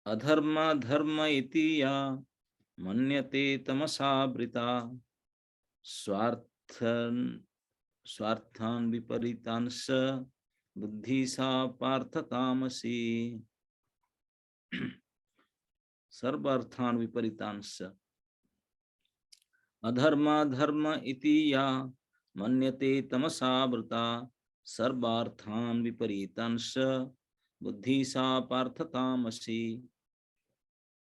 अधर्म धर्म इति या मन्यते तमसावृता स्वार्थान विपरीतांश बुद्धि सा पार्थ तामसी। सर्वार्थान विपरीतांश अधर्म धर्म इति या मन्यते तमसावृता सर्वार्थान विपरीतांश बुद्धि सा पार्थ तामसी।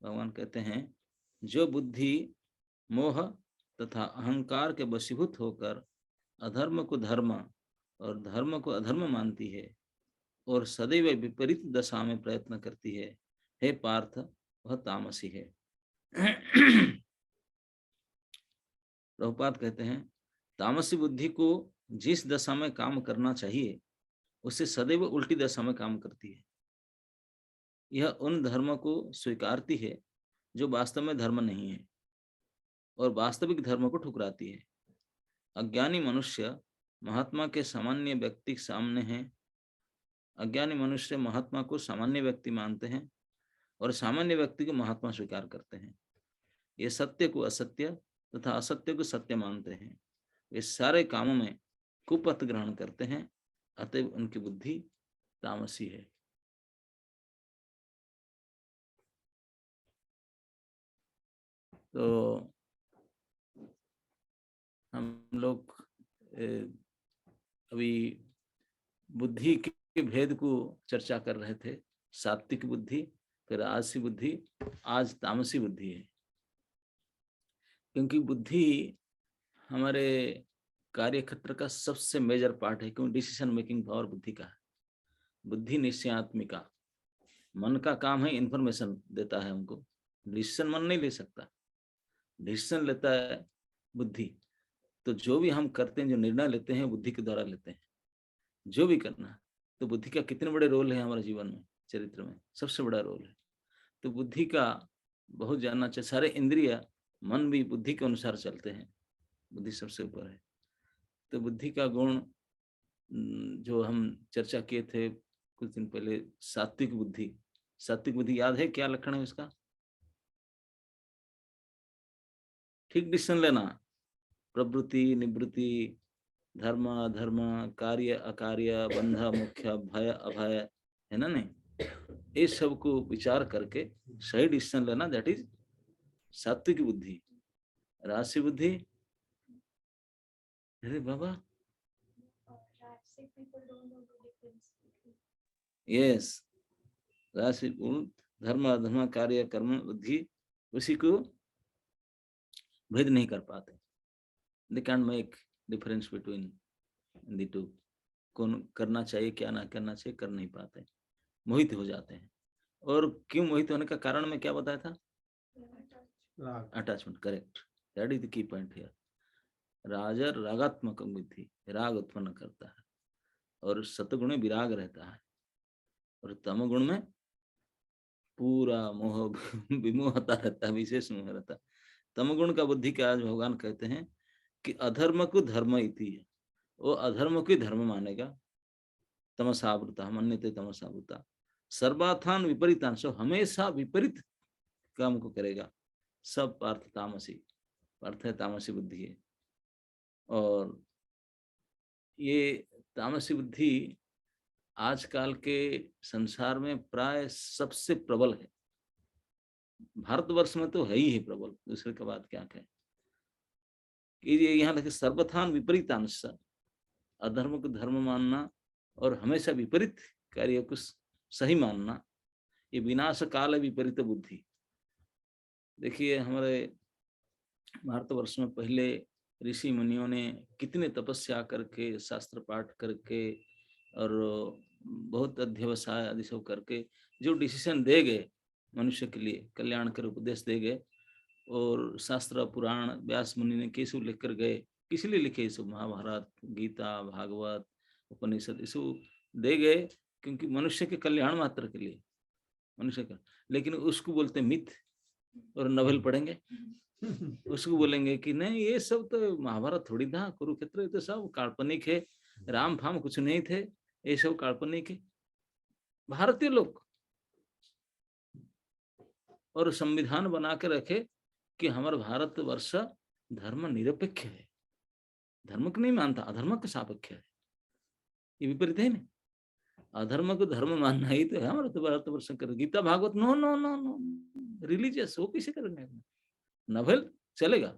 भगवान कहते हैं जो बुद्धि मोह तथा अहंकार के वशीभूत होकर अधर्म को धर्म और धर्म को अधर्म मानती है और सदैव विपरीत दशा में प्रयत्न करती है, हे पार्थ वह तामसी है। प्रभुपाद कहते हैं तामसी बुद्धि को जिस दशा में काम करना चाहिए उससे सदैव उल्टी दशा में काम करती है। यह उन धर्म को स्वीकारती है जो वास्तव में धर्म नहीं है और वास्तविक धर्म को ठुकराती है। अज्ञानी मनुष्य महात्मा के सामान्य व्यक्ति सामने हैं। अज्ञानी मनुष्य महात्मा को सामान्य व्यक्ति मानते हैं और सामान्य व्यक्ति को महात्मा स्वीकार करते हैं। ये सत्य को असत्य तथा असत्य को सत्य मानते हैं। वे सारे कामों में कुपथ ग्रहण करते हैं, अतएव उनकी बुद्धि तामसी है। तो हम लोग अभी बुद्धि के भेद को चर्चा कर रहे थे। सात्विक बुद्धि, फिर राजसी बुद्धि, आज तामसी बुद्धि है। क्योंकि बुद्धि हमारे कार्यक्षेत्र का सबसे मेजर पार्ट है, क्योंकि डिसीजन मेकिंग पावर बुद्धि का है। बुद्धि निश्चयात्मिका, मन का काम है इंफॉर्मेशन देता है हमको। डिसीजन मन नहीं ले सकता, डिसीजन लेता है बुद्धि। तो जो भी हम करते हैं, जो निर्णय लेते हैं, बुद्धि के द्वारा लेते हैं। जो भी करना, तो बुद्धि का कितने बड़े रोल है हमारे जीवन में, चरित्र में सबसे बड़ा रोल है। तो बुद्धि का बहुत जानना चाहिए। सारे इंद्रिय, मन भी बुद्धि के अनुसार चलते हैं, बुद्धि सबसे ऊपर है। तो बुद्धि का गुण जो हम चर्चा किए थे कुछ दिन पहले, सात्विक बुद्धि। सात्विक बुद्धि याद है क्या लक्षण है इसका? ठीक डिसीजन लेना, प्रवृत्ति निवृत्ति, धर्म अधर्म, कार्य अकार्य, बंध मुख्य, भय अभय, है ना? नहीं, इस सब को विचार करके सही डिसीजन लेना, दैट इज सात्विक बुद्धि। राजसी बुद्धि, अरे बाबा, यस, राशि गुण, धर्म अधर्म, कार्य कर्म, बुद्धि उसी को भेद नहीं कर पाते। They can make difference between the two. कौन करना चाहिए, क्या ना करना चाहिए, कर नहीं पाते, मोहित हो जाते हैं। और क्यों मोहित होने का कारण मैं क्या बताया था? Attachment, correct, that is the key point here. राजर रागात्मक बुद्धि, राग उत्पन्न करता है, और सतगुण में विराग रहता है, और तमगुण में पूरा मोह विमोहता रहता है, विशेष मोह रहता है। तमगुण का बुद्धि का आज भगवान कहते हैं कि अधर्म को धर्म इति है, वो अधर्म को धर्म मानेगा। तमसावृता मन्यते तमसावृता सर्वार्थान विपरीतांश, हमेशा विपरीत काम को करेगा। सब पार्थ तामसी, अर्थ है तामसी बुद्धि है। और ये तामसी बुद्धि आजकल के संसार में प्राय सबसे प्रबल है। भारतवर्ष में तो है ही है प्रबल, दूसरे के बाद क्या कहें। ये यहाँ देखिए, सर्वथान विपरीतांश, अधर्म को धर्म मानना और हमेशा विपरीत कार्य को सही मानना, ये विनाश काल विपरीत बुद्धि। देखिए हमारे भारतवर्ष में पहले ऋषि मुनियों ने कितने तपस्या करके, शास्त्र पाठ करके और बहुत अध्यवसाय आदि सब करके जो डिसीजन दे गए मनुष्य के लिए, कल्याण कर उपदेश दे गए। और शास्त्र पुराण व्यास मुनि ने कैसे लिख कर गए, किस लिए लिखे? सब महाभारत, गीता, भागवत, उपनिषद, ये सब दे गए क्योंकि मनुष्य के कल्याण मात्र के लिए, मनुष्य का। लेकिन उसको बोलते मिथ, और नवल पढ़ेंगे उसको बोलेंगे कि नहीं ये सब तो महाभारत थोड़ी था, कुरुक्षेत्र, ये तो सब काल्पनिक है, राम फाम कुछ नहीं थे, ये सब काल्पनिक है। भारतीय लोग, और संविधान बना के रखे कि हमारा भारत वर्ष धर्म निरपेक्ष है, धर्म को नहीं मानता, अधर्म के सापेक्ष है। ये विपरीत है ना, अधर्म को धर्म मानना ही तो है हमारा तो भारत वर्ष कर। Gita Bhagavat no no no no, religious वो कैसे करेंगे? नवल चलेगा,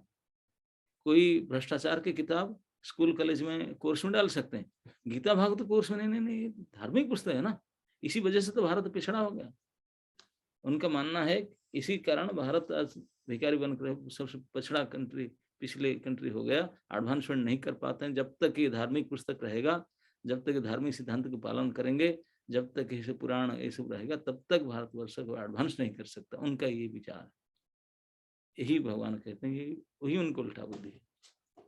कोई भ्रष्टाचार की किताब स्कूल कॉलेज में कोर्स में डाल सकते हैं, गीता भागवत कोर्स में नहीं, नहीं धार्मिक पुस्तक है ना। इसी वजह से तो भारत पिछड़ा हो गया। उनका मानना है इसी कारण भारत आज भिखारी बनकर सबसे पछड़ा कंट्री, पिछले कंट्री हो गया, एडवांसमेंट नहीं कर पाते हैं। जब तक ये धार्मिक पुस्तक रहेगा, जब तक धार्मिक सिद्धांत का पालन करेंगे, जब तक इसे पुराण ये सब रहेगा, तब तक भारतवर्ष को एडवांस नहीं कर सकता। उनका ये विचार है, यही भगवान कहते हैं, वही उनको उल्टा बुद्धि है।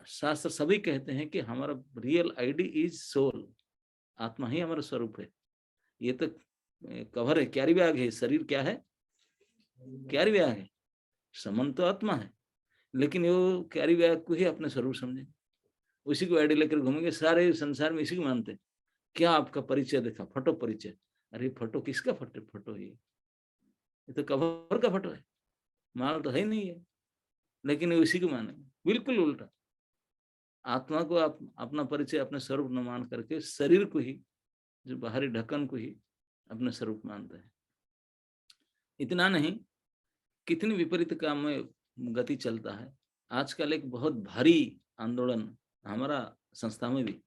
शास्त्र सभी कहते हैं कि हमारा रियल आईडी इज सोल, आत्मा ही हमारा स्वरूप है। ये तो कवर है, कैरी बैग है, शरीर क्या है? कैरी बैग है, समन तो आत्मा है, लेकिन वो कैरी बैग को ही अपने स्वरूप समझे, उसी को आईडी लेकर घूमेंगे। सारे संसार में इसी को मानते हैं। क्या आपका परिचय देखा? फोटो परिचय। अरे फोटो किसका फोटो है? ये तो कवर का फोटो है, माल तो है नहीं है, लेकिन उसी को माने। बिल्कुल उल्टा, आत्मा को आप अपना परिचय अपने स्वरूप न मान करके शरीर को ही, जो बाहरी ढक्कन को ही अपने स्वरूप मानते हैं। इतना नहीं, कितनी विपरीत काम में गति चलता है आजकल। एक बहुत भारी आंदोलन हमारा संस्था में भी,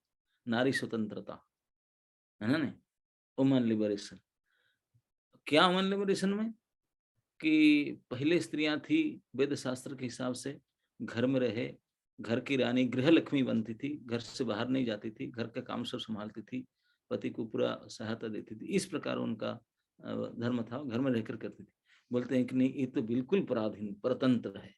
नारी स्वतंत्रता है ना, वुमेन लिबरेशन। क्या वुमेन लिबरेशन में कि पहले स्त्रियां थी वेद शास्त्र के हिसाब से, घर में रहे, घर की रानी, गृह लक्ष्मी बनती थी, घर से बाहर नहीं जाती थी, घर का काम सब संभालती थी, पति को पूरा सहायता देती थी। इस प्रकार उनका धर्म था, घर में रहकर करती थी। बोलते हैं कि नहीं, ये तो बिल्कुल पराधीन परतंत्र है।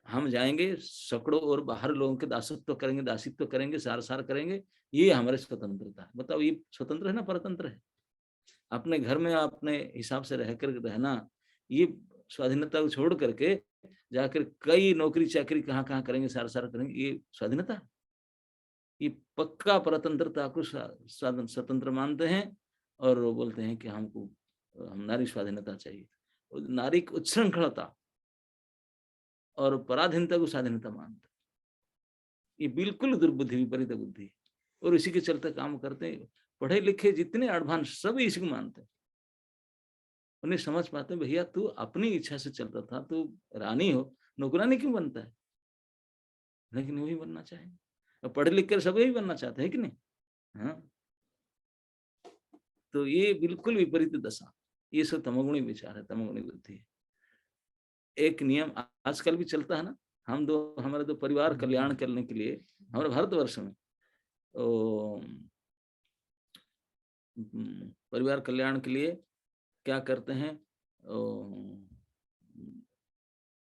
हम जाएंगे सैकड़ों और बाहर लोगों के दासत्व करेंगे, दासित्व करेंगे, सार करेंगे, ये हमारे स्वतंत्रता है। बताओ, ये स्वतंत्र है ना परतंत्र है? अपने घर में अपने हिसाब से रहकर रहना, ये स्वाधीनता को छोड़ करके जाकर कई नौकरी चाकरी कहाँ कहाँ करेंगे, सार करेंगे, ये स्वाधीनता? ये पक्का परतंत्रता को स्वतंत्र मानते हैं और बोलते हैं कि हमको हम नारी स्वाधीनता चाहिए। नारी की उच्छृंखलता और पराधीनता को स्वाधीनता मानते, ये बिल्कुल दुर्बुद्धि, विपरीत बुद्धि। और इसी के चलते काम करते हैं। पढ़े लिखे जितने एडवांस सभी इसी को मानते हैं। उन्हें समझ पाते, भैया तू अपनी इच्छा से चलता था, तू रानी हो, नौकरानी क्यों बनता है? लेकिन वही बनना चाहेंगे, पढ़े लिख कर सभी बनना चाहते हैं कि नहीं? हाँ, तो ये बिल्कुल विपरीत दशा, ये सब तमोगुणी विचार है, तमोगुणी बुद्धि है। एक नियम आजकल भी चलता है ना, हमारे दो परिवार कल्याण करने के लिए हमारे भारतवर्ष में परिवार कल्याण के लिए क्या करते हैं,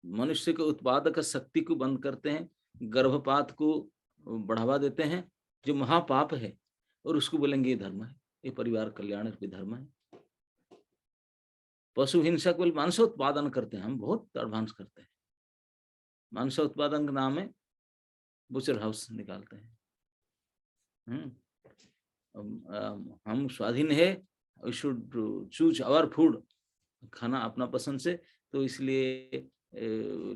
मनुष्य के उत्पादक शक्ति को बंद करते हैं, गर्भपात को बढ़ावा देते हैं, जो महापाप है, और उसको बोलेंगे ये धर्म है, ये परिवार कल्याण भी धर्म है। पशु हिंसा को मांस उत्पादन करते हैं, हम बहुत एडवांस करते हैं, मांस उत्पादन का नाम है बुचर हाउस निकालते हैं। हम स्वाधीन है, we should choose our food, खाना अपना पसंद से, तो इसलिए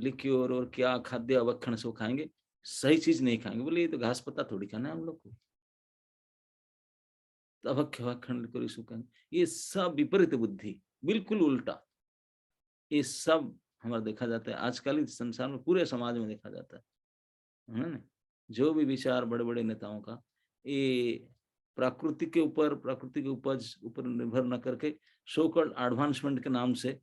लिक्योर और क्या खाद्य अवक्षण से खाएंगे, सही चीज नहीं खाएंगे। बोले ये तो घास पत्ता थोड़ी खाना है हम लोग को, तो ये सब विपरीत बुद्धि, बिल्कुल उल्टा। ये सब हमारा देखा जाता है आजकल इस संसार में, पूरे समाज में देखा जाता है ना। जो भी विचार बड़े बड़े नेताओं का, ये प्रकृति के ऊपर, प्रकृति के उपज ऊपर निर्भर न करके सो कॉल्ड एडवांसमेंट के नाम से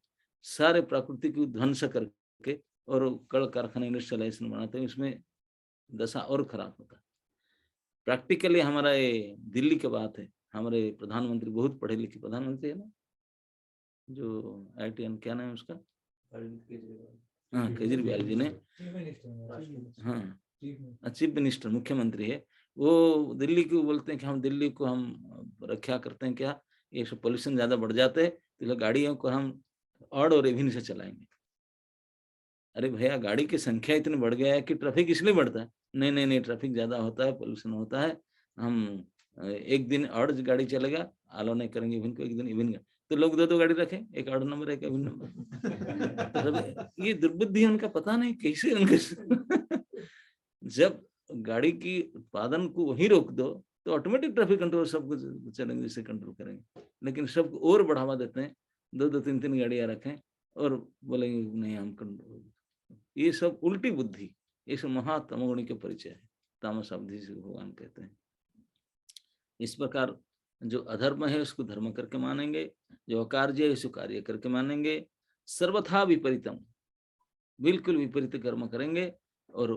सारे प्रकृति को ध्वंस करके और कल कारखाना इंडस्ट्रियलाइजेशन बनाते हैं, इसमें दशा और खराब होता है। प्रैक्टिकली हमारा ये दिल्ली की बात है, हमारे प्रधानमंत्री बहुत पढ़े लिखे प्रधानमंत्री है ना, जो ITN क्या नाम है उसका, हाँ केजरीवाल जी ने, हाँ चीफ मिनिस्टर, मुख्यमंत्री है वो, दिल्ली को बोलते हैं कि हम दिल्ली को हम रक्षा करते हैं, क्या ये सब पोल्यूशन ज्यादा बढ़ जाते हैं तो गाड़ियों को हम ऑड और इवन से चलाएंगे। अरे भैया, गाड़ी की संख्या इतनी बढ़ गया है कि ट्रैफिक इसलिए बढ़ता है। नहीं नहीं नहीं, ट्रैफिक ज्यादा होता है, पोल्यूशन होता है, हम एक दिन ऑड गाड़ी चलेगा, अलाउ नहीं करेंगे इवन को, एक दिन इवन का, तो लोग दो गाड़ी रखें, एक ऑड नंबर एक इवन नंबर। तो ये दुर्बुद्धि उनका, पता नहीं कैसे उनके जब गाड़ी की उत्पादन को वहीं रोक दो तो ऑटोमेटिक ट्रैफिक कंट्रोल सब कुछ चलेंगे, जिससे कंट्रोल करेंगे। लेकिन सबको और बढ़ावा देते हैं, दो तीन गाड़ियां रखें और बोलेंगे नहीं हम कंट्रोल। ये सब उल्टी बुद्धि, ये सब महातमोगुणी के परिचय है, तामस अवधि से भगवान कहते हैं। इस प्रकार जो अधर्म है उसको धर्म करके मानेंगे, जो अकार्य है उसको कार्य करके मानेंगे, सर्वथा विपरीतम, बिल्कुल विपरीत कर्म करेंगे और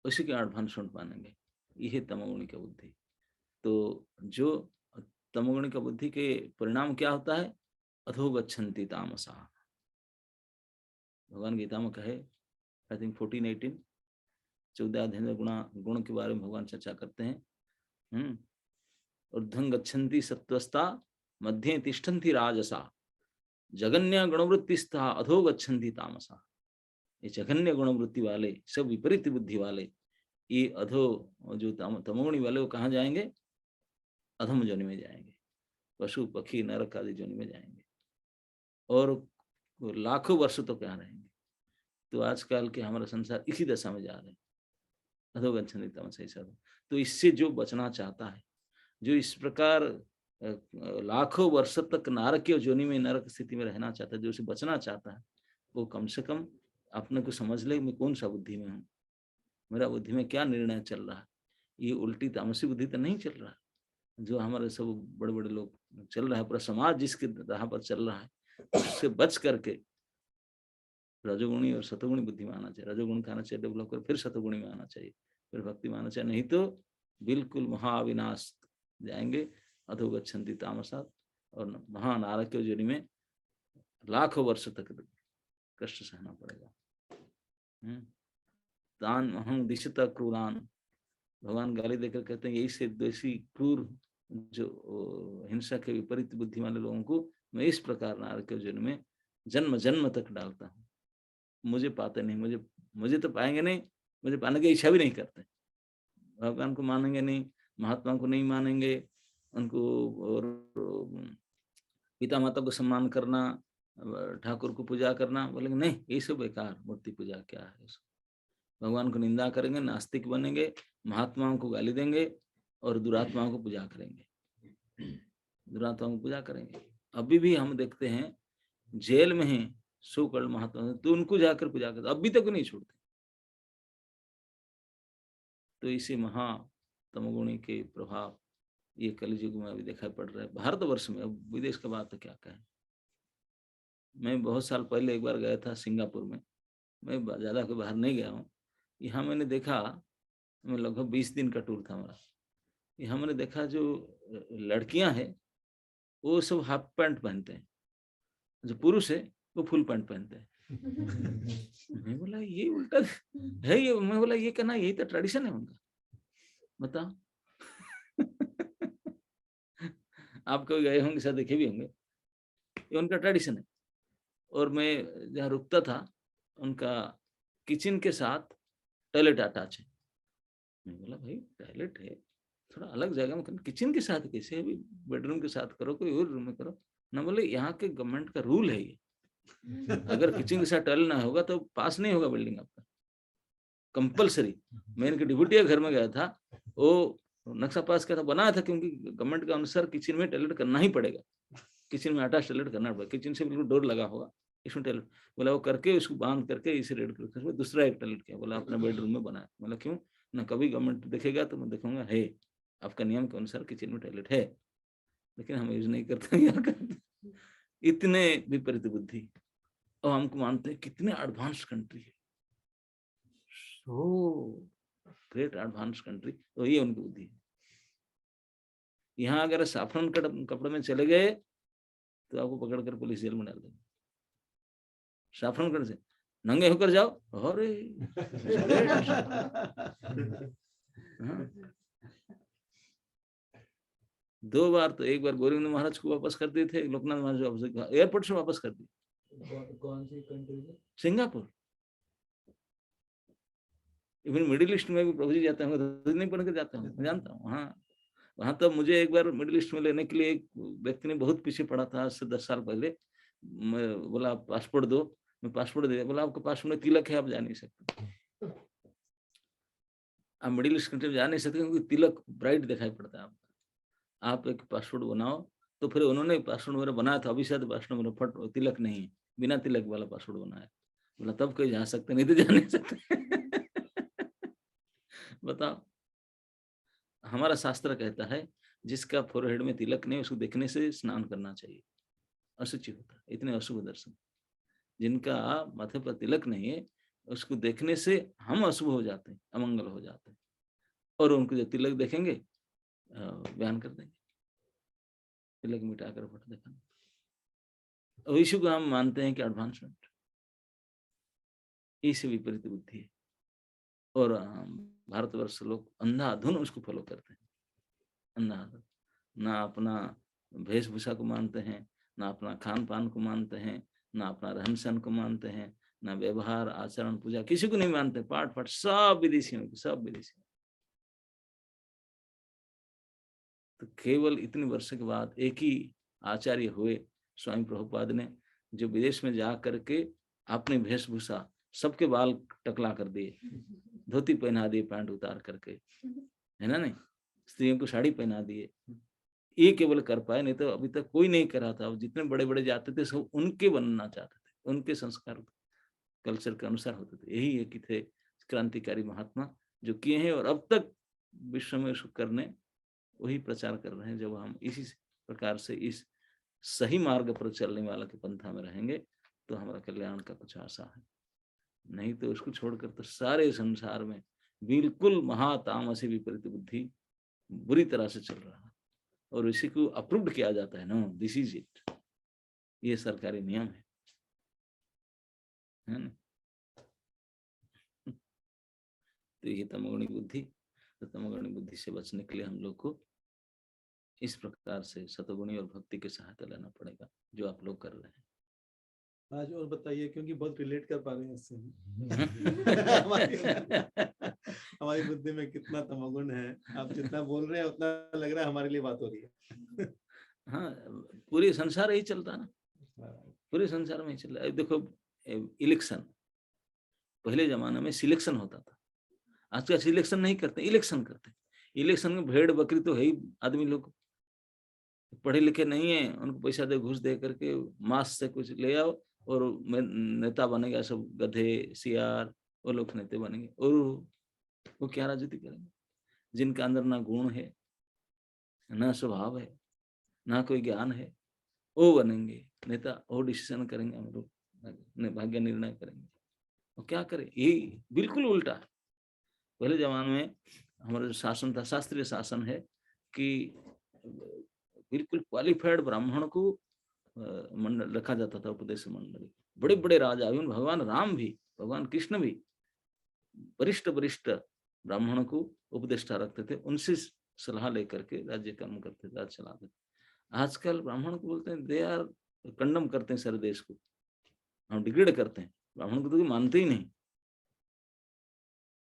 उसी के आह्वान सुन मानेंगे। यह तमोगुणी का बुद्धि। तो जो तमोगुणी का बुद्धि के परिणाम क्या होता है? अधोगच्छन्ति तामसा। भगवान गीता में कहे, आई थिंक 14-18, 14 अध्याय गुण के बारे में भगवान चर्चा करते हैं। ऊर्ध्वं गच्छन्ति सत्त्वस्ता मध्ये तिष्ठन्ति राजसा जगन्य गुणवृत्तिस्था अधो गच्छन्ति तामसा। ये जघन्य गुणवृत्ति वाले, सब विपरीत बुद्धि वाले, ये अधो जो तमोगुणी वाले, वो कहाँ जाएंगे? अधम जोनि में जाएंगे, पशु पक्षी नरक आदि जोनि में जाएंगे, और लाखों वर्ष तो कहाँ रहेंगे। तो आजकल के हमारा संसार इसी दशा में जा रहे हैं, अधोगच्छन्ति तामसा। तो इससे जो बचना चाहता है, जो इस प्रकार लाखों वर्ष तक नारकीय जोनि में, नरक स्थिति में रहना चाहता है, जो उसे बचना चाहता है, वो कम से कम अपने को समझ ले, मैं कौन सा बुद्धि में हूँ, मेरा बुद्धि में क्या निर्णय चल रहा है। ये उल्टी तामसी बुद्धि तो नहीं चल रहा है जो हमारे सब बड़े बड़े लोग चल रहा है, पूरा समाज जिसके राह पर चल रहा है, उससे बच करके रजोगुणी और सतोगुणी बुद्धि में आना चाहिए। रजोगुण का आना चाहिए डेवलप कर, फिर सतोगुणी में आना चाहिए, फिर भक्ति में आना चाहिए, नहीं तो बिल्कुल महाविनाश जाएंगे, अधोगच्छन्ति तामसा, और महानारकीय जोनि में लाखों वर्ष तक कष्ट सहना पड़ेगा। तान अहं दिशता क्रूरान, भगवान गाली देकर कहते हैं, यही से द्वेषी क्रूर जो हिंसा के विपरीत बुद्धि वाले लोगों को मैं इस प्रकार नारकीय जोनि में जन्म जन्म तक डालता हूँ। मुझे पाते नहीं, मुझे तो पाएंगे नहीं, मुझे पाने की इच्छा भी नहीं करते। भगवान को मानेंगे नहीं, महात्मा को नहीं मानेंगे, उनको और पिता माता को सम्मान करना, ठाकुर को पूजा करना, बोलेंगे नहीं ये सब बेकार, मूर्ति पूजा क्या है। भगवान को निंदा करेंगे, नास्तिक बनेंगे, महात्माओं को गाली देंगे और दुरात्माओं को पूजा करेंगे, दुरात्माओं को पूजा करेंगे। अभी भी हम देखते हैं जेल में हैं सो कल महात्मा, तो उनको जाकर पूजा करते, अभी तक नहीं छोड़ते। तो इसी महा तमोगुणी के प्रभाव ये कलियुग में अभी दिखाई पड़ रहा है भारतवर्ष में, अब विदेश का बात तो क्या कहें। मैं बहुत साल पहले एक बार गया था सिंगापुर में, मैं ज्यादा के बाहर नहीं गया हूँ। यहाँ मैंने देखा, मैं लगभग 20 दिन का टूर था हमारा, यहाँ मैंने देखा जो लड़कियां हैं वो सब हाफ पैंट पहनते हैं, जो पुरुष है वो फुल पैंट पहनते हैं। मैं बोला ये उल्टा है, ये मैं बोला ये कहना यही तो ट्रेडिशन है उनका, बताओ। आप कभी गए होंगे, शायद देखे भी होंगे, ये उनका ट्रेडिशन है। और मैं जहाँ रुकता था उनका किचन के साथ टॉयलेट अटैच है। मैं बोला भाई टॉयलेट है थोड़ा अलग जगह में, किचन के साथ कैसे, अभी बेडरूम के साथ करो, कोई और रूम में करो ना। बोले यहाँ के गवर्नमेंट का रूल है ये, अगर किचन के साथ टॉयलेट ना होगा तो पास नहीं होगा बिल्डिंग आपका, कंपलसरी। मैं इनके डिप्टी घर में गया था, वो नक्शा पास किया था, बनाया था, क्योंकि गवर्नमेंट के अनुसार किचन में टॉयलेट करना ही पड़ेगा, किचन में अटैच टॉयलेट करना पड़ेगा, किचन से बिल्कुल डोर लगा होगा, इसमें टॉयलेट। बोला वो करके उसको बांध करके इसे रेड करके दूसरा एक टॉयलेट किया, बोला अपने बेडरूम में बनाया। बोला क्यों ना, कभी गवर्नमेंट देखेगा तो मैं देखूंगा है आपका नियम के अनुसार किचन में टॉयलेट है, लेकिन हम यूज नहीं करते यहाँ करते। इतने विपरीत बुद्धि, और हमको मानते हैं कितने एडवांस कंट्री है, सो ग्रेट एडवांस कंट्री, तो ये उनकी बुद्धि है। यहाँ अगर साफरन कपड़े में चले गए तो आपको पकड़कर पुलिस जेल में डाल देंगे। साफरन कपड़े से नंगे होकर जाओ, अरे हाँ। 2 बार तो, एक बार गोविंद महाराज को वापस कर दिए थे, लोकनाथ महाराज वापस एयरपोर्ट से वापस कर दिए। कौन सी कंट्री से? सिंगापुर। इवन मिडिल ईस्ट में भी प्रभु जी जाते होंगे तो नहीं पढ़ के जाते होंगे, मैं जानता हूँ। हाँ, वहां तो मुझे एक बार मिडिल ईस्ट में लेने के लिए एक व्यक्ति ने बहुत पीछे पड़ा था, आज से 10 साल पहले। मैं बोला आप पासपोर्ट दो, मैं पासपोर्ट दे दिया। बोला आपके पासपोर्ट में तिलक है, आप जा नहीं सकते। आप मिडिल ईस्ट कंट्री में जा नहीं सकते क्योंकि तिलक ब्राइट दिखाई पड़ता है आपका। आप एक पासपोर्ट बनाओ। तो फिर उन्होंने पासपोर्ट मेरा बनाया था, अभी शायद पासपोर्ट मेरा फट तिलक नहीं है, बिना तिलक वाला पासपोर्ट बनाया। बोला तब कोई जा सकते, नहीं तो जा नहीं सकते। बताओ। हमारा शास्त्र कहता है जिसका फोरहेड में तिलक नहीं, उसको देखने से स्नान करना चाहिए, अशुचि होता है। इतने अशुभ दर्शन। जिनका माथे पर तिलक नहीं है, उसको देखने से हम अशुभ हो जाते हैं, अमंगल हो जाते हैं। और उनको जो तिलक देखेंगे बयान कर देंगे, तिलक मिटाकर फोटो दिखाना। इशू को हम मानते हैं कि एडवांसमेंट, इसी विपरीत बुद्धि है। और भारतवर्ष लोग अंधाधुन उसको फॉलो करते हैं, अंधाधुन। ना अपना वेशभूषा को मानते हैं, ना अपना खान पान को मानते हैं, ना अपना रहन सहन को मानते हैं, ना व्यवहार आचरण पूजा, किसी को नहीं मानते। पाठ पाठ सब विदेशियों की, सब विदेशी। तो केवल इतने वर्ष के बाद एक ही आचार्य हुए स्वामी प्रभुपाद ने, जो विदेश में जा करके अपनी वेशभूषा, सबके बाल टकला कर दिए, धोती पहना दिए पैंट उतार करके, है ना, नहीं, स्त्रियों को साड़ी पहना दिए। ये केवल कर पाए, नहीं तो अभी तक कोई नहीं करा था। जितने बड़े बड़े जाते थे सब उनके बनना चाहते थे, उनके संस्कार कल्चर के अनुसार होते थे। यही एक ही थे क्रांतिकारी महात्मा जो किए हैं, और अब तक विश्व में उसको करने वही प्रचार कर रहे हैं। जब हम इसी प्रकार से इस सही मार्ग पर चलने वाला के पंथा में रहेंगे तो हमारा कल्याण का कुछ आशा है। नहीं तो उसको छोड़कर तो सारे संसार में बिल्कुल महातामसी विपरीत बुद्धि बुरी तरह से चल रहा है, और इसी को अप्रूव्ड किया जाता है। नो, दिस इज इट, ये सरकारी नियम है ना। तो ये तमोगुणी बुद्धि, तो तमोगुणी बुद्धि से बचने के लिए हम लोग को इस प्रकार से सतोगुणी और भक्ति की सहायता लेना पड़ेगा, जो आप लोग कर रहे हैं आज। और बताइए, क्योंकि बहुत रिलेट कर पा रहे हैं इससे। हमारी बुद्धि में कितना तमोगुण है, आप जितना बोल रहे हैं उतना लग रहा है हमारे लिए बात हो रही है। हाँ, पूरे संसार यही चलता है ना, पूरे संसार में ही चल रहा है। देखो, इलेक्शन, पहले जमाने में सिलेक्शन होता था, आजकल सिलेक्शन नहीं करते, इलेक्शन करते। इलेक्शन में भेड़ बकरी तो है ही, आदमी लोग पढ़े लिखे नहीं है, उनको पैसा दे, घूस दे करके मास से कुछ ले आओ और नेता बनेगा। सब गधे सियार, वो लोग नेता बनेंगे, और वो क्या राजनीति करेंगे? जिनका अंदर ना गुण है, ना स्वभाव है, ना कोई ज्ञान है, वो बनेंगे नेता, वो डिसीजन करेंगे, हम लोग भाग्य निर्णय करेंगे। और क्या करें, ये बिल्कुल उल्टा है। पहले जमाने में हमारा जो शासन था, शास्त्रीय शासन है कि बिल्कुल क्वालिफाइड ब्राह्मण को मंडल रखा जाता था, उपदेश मंडली। बड़े बड़े राजा, भगवान राम भी, भगवान कृष्ण भी वरिष्ठ वरिष्ठ ब्राह्मण को उपदेष्टा रखते थे, उनसे सलाह लेकर के राज्य कर्म करते थे, राज्य चलाते थे। आजकल ब्राह्मण को बोलते हैं, दे आर कंडम करते हैं सारे देश को, हम डिग्रेड करते हैं। ब्राह्मण को तो मानते ही नहीं,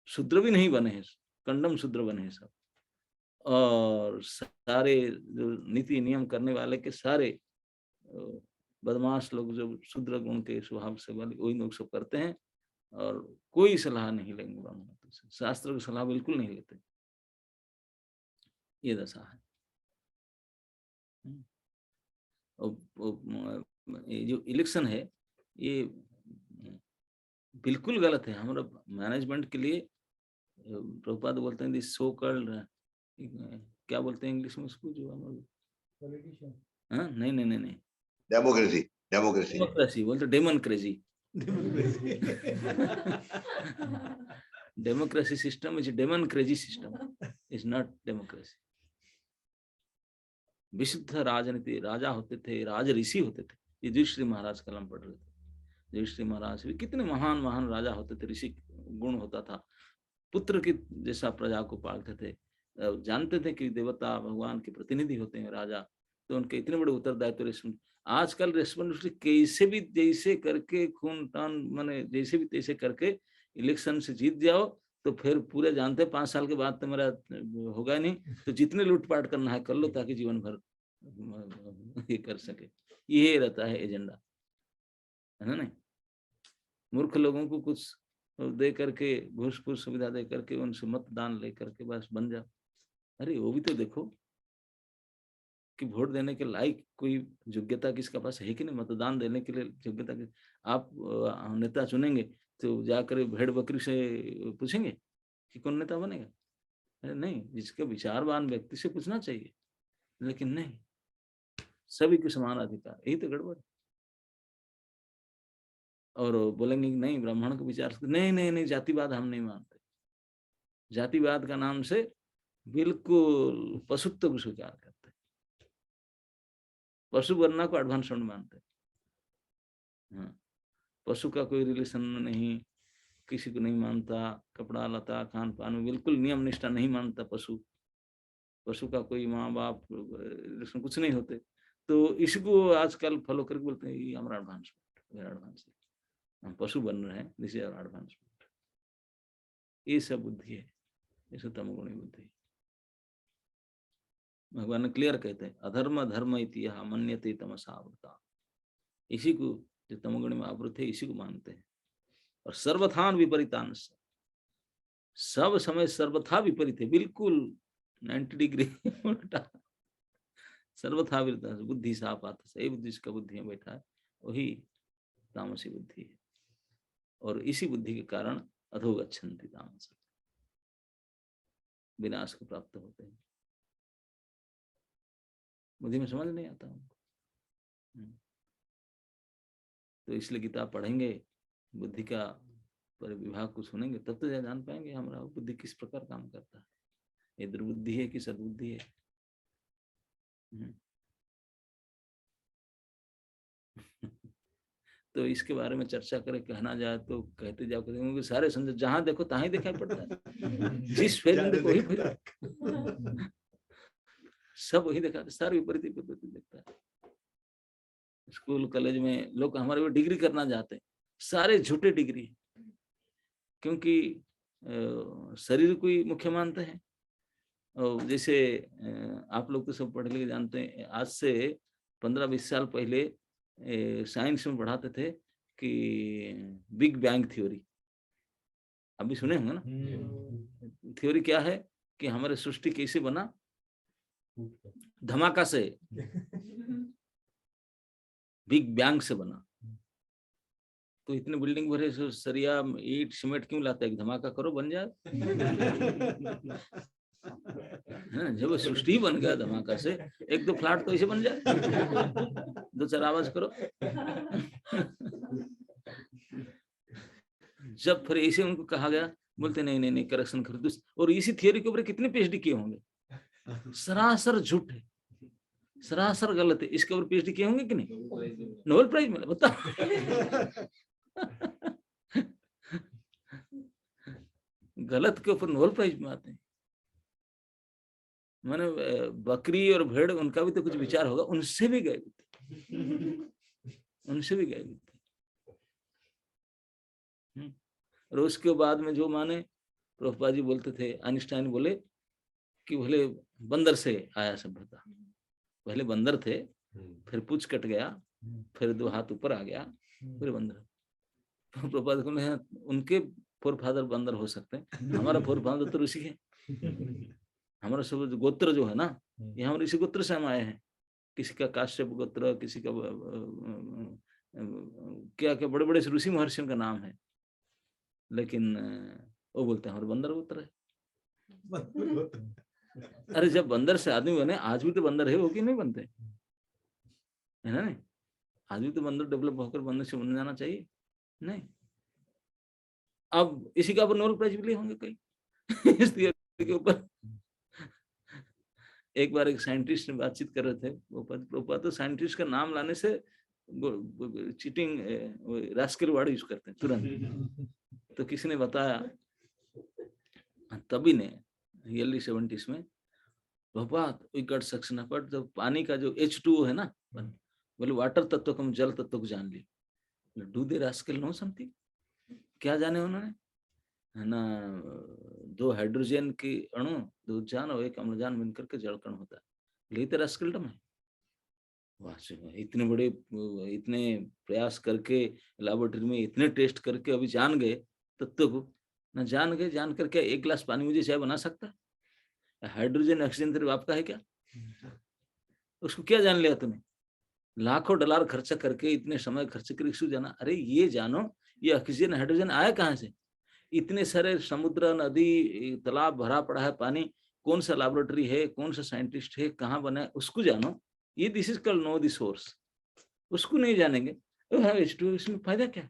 शूद्र भी नहीं बने हैं, कंडम शूद्र बने हैं सब। और सारे जो नीति नियम करने वाले के सारे बदमाश लोग, जो शूद्र गुण के स्वभाव से वाले, वही लोग सब करते हैं। और कोई सलाह नहीं लेंगे ब्राह्मण से, शास्त्र की सलाह बिल्कुल नहीं लेते। ये दशा है। ये जो इलेक्शन है, ये बिल्कुल गलत है हमारा मैनेजमेंट के लिए। प्रभुपाद बोलते हैं दिस सो कॉल्ड, क्या बोलते हैं इंग्लिश में उसको, जो हमारे, हाँ, नहीं नहीं नहीं नहीं, डेमोक्रेसी, डेमोक्रेसी, डेमोक्रेसी बोलते, democracy. Democracy system is democracy system, is not democracy. विशुद्ध राजनीति, राजा होते थे, राज ऋषि होते थे। युधिष्ठिर महाराज कलम पढ़ रहे थे, युधिष्ठिर महाराज भी कितने महान महान राजा होते थे, ऋषि गुण होता था, पुत्र की जैसा प्रजा को पालते थे, जानते थे कि देवता भगवान के प्रतिनिधि होते हैं राजा, तो उनके इतने बड़े उत्तरदायित्व। आजकल रेस्पॉन्सिबिलिटी कैसे भी जैसे करके खून टान माने जैसे भी तैसे करके इलेक्शन से जीत जाओ, तो फिर पूरे जानते 5 साल के बाद तो मेरा होगा नहीं, तो जितने लूटपाट करना है कर लो ताकि जीवन भर ये कर सके। ये रहता है एजेंडा, है ना। नहीं, मूर्ख लोगों को कुछ दे करके, घूस फूस सुविधा दे करके उनसे मतदान ले करके बस बन जाओ। अरे वो भी तो देखो कि वोट देने के लायक कोई योग्यता किसका पास है कि नहीं, मतदान देने के लिए योग्यता की। आप नेता चुनेंगे तो जाकर भेड़ बकरी से पूछेंगे कि कौन नेता बनेगा? अरे नहीं, जिसके विचारवान व्यक्ति से पूछना चाहिए, लेकिन नहीं, सभी के समान अधिकार, यही तो गड़बड़। और बोलेंगे कि नहीं ब्राह्मण के विचार से, नहीं नहीं नहीं, जातिवाद हम नहीं मानते। जातिवाद का नाम से बिल्कुल पशुत्व को स्वीकार करते, पशु बनना को एडवांसमेंट मानते। हाँ, पशु का कोई रिलेशन नहीं, किसी को नहीं मानता, कपड़ा लता खान पान में बिल्कुल नियम निष्ठा नहीं मानता पशु। पशु का कोई माँ बाप रिलेशन कुछ नहीं होते। तो इसको आजकल फॉलो करके बोलते हैं ये हमारा एडवांस, हम पशु बन रहे हैं, दिस इज आवर एडवांसमेंट। ये सब बुद्धि है, ये सब तमोगुणी बुद्धि। भगवान ने क्लियर कहते हैं अधर्म धर्म इतिहा मन्यते तमसावृता। इसी को जो तमोगुणी में आवृत है इसी को मानते हैं। और सर्वथान विपरीतान, सब समय सर्वथा विपरीत है, बिल्कुल 90 डिग्री उल्टा, सर्वथा विपरीत। बुद्धि सापात, सही बुद्धि जिसका बुद्धि में बैठा है वही तामसी बुद्धि है। और इसी बुद्धि के कारण अधोगच्छन्ति तामस, विनाश को प्राप्त होते हैं। बुद्धि में समझ नहीं आता उनको। तो इसलिए गीता पढ़ेंगे, बुद्धि का परिविभाग को सुनेंगे, तब तो जान पाएंगे हमारा बुद्धि किस प्रकार काम करता है, ये दुर्बुद्धि है कि सद्बुद्धि है। तो इसके बारे में चर्चा करें, कहना जाए तो कहते जाओ, क्योंकि सारे समझ जहां देखो तहां दिखाई पड़ता है। जिस फेज में देखो वही सब वही दिखाते, सारे विपरीत दिखता है। स्कूल कॉलेज में लोग हमारे वो डिग्री करना जाते हैं, सारे झूठे डिग्री, क्योंकि शरीर को ही मुख्य मानते हैं। और जैसे आप लोग तो सब पढ़ लिखे जानते हैं, आज से 15-20 साल पहले साइंस में पढ़ाते थे कि बिग बैंग थ्योरी, अभी सुने होंगे ना। थ्योरी क्या है कि हमारे सृष्टि कैसे बना, धमाका से, बिग बैंग से बना। तो इतने बिल्डिंग भरे सरिया ईट सीमेंट क्यों लाते हैं, धमाका करो बन जाए। जब सृष्टि बन गया धमाका से, 1-2 फ्लैट तो ऐसे बन जाए, 2-4 आवाज करो। जब फिर ऐसे उनको कहा गया, बोलते नहीं नहीं नहीं करेक्शन कर दो। और इसी थियोरी के ऊपर कितने पीएचडी किए होंगे, सरासर झूठ है, सरासर गलत है। इसके ऊपर पीएचडी किए होंगे कि नहीं, नोबेल प्राइज मिला, बताओ। गलत के ऊपर नोबेल प्राइज में आते हैं। माने बकरी और भेड़, उनका भी तो कुछ विचार होगा, उनसे भी गए, उनसे भी गए। और उसके बाद में जो माने, प्रभुपाद जी बोलते थे, आइंस्टाइन बोले कि भले बंदर से आया सभ्यता, पहले बंदर थे, फिर पूंछ कट गया, फिर 2 हाथ ऊपर आ गया, फिर बंदर। प्रभुपाद को उनके फोर फादर बंदर हो सकते हैं, हमारा फोर फादर तो ऋषि है। हमारा सब गोत्र जो है ना, ये हम ऋषि गोत्र से हम आए हैं। किसी का काश्यप गोत्र, किसी का क्या क्या बड़े बड़े ऋषि महर्षियों का नाम है, लेकिन वो बोलते हैं हमारे बंदर गोत्र है। अरे जब बंदर से आदमी बने, आज भी तो बंदर है, वो कि नहीं बनते है ना। नहीं, आज भी तो बंदर डेवलप होकर बंदर से बन जाना चाहिए, नहीं। अब इसी का ऊपर नोबेल प्राइज भी लिए होंगे कई इस थियरी के ऊपर। एक बार एक साइंटिस्ट ने बातचीत कर रहे थे, वो तो साइंटिस्ट का नाम लाने से चीटिंग रास्कल वर्ड यूज करते हैं तुरंत। तो किसी ने बताया, तभी ने अर्ली 70s में, भगवान वी गॉट सक्सेस, बट जो पानी का जो H2O है ना, बोले वाटर तत्व को हम जल तत्व को जान ली। Do they rascal know something, क्या जाने उन्होंने। है ना, 2 हाइड्रोजन के अणु, 2 जान और 1 अम्लजान मिलकर के जल कण होता है। यही तेरा स्केलेटन है। वास्तव में इतने बड़े इतने प्रयास करके लैबोरेटरी में इतने टेस्ट करके अभी जान गए तत्व को, ना जान गए, जान कर क्या 1 गिलास पानी मुझे चाय बना सकता है? हाइड्रोजन ऑक्सीजन तेरे बाप का है क्या? उसको क्या जान लिया तूने? लाखों डॉलर खर्चा करके, इतने समय खर्च करके इसको जाना। अरे ये जानो, ये ऑक्सीजन हाइड्रोजन आया कहाँ से? इतने सारे समुद्र, नदी, तालाब भरा पड़ा है पानी, कौन सा लैबोरेटरी है, कौन सा साइंटिस्ट है, कहाँ बना है, उसको जानो। ये this is called know the source. उसको नहीं जानेंगे तो H2O, इसमें फायदा क्या?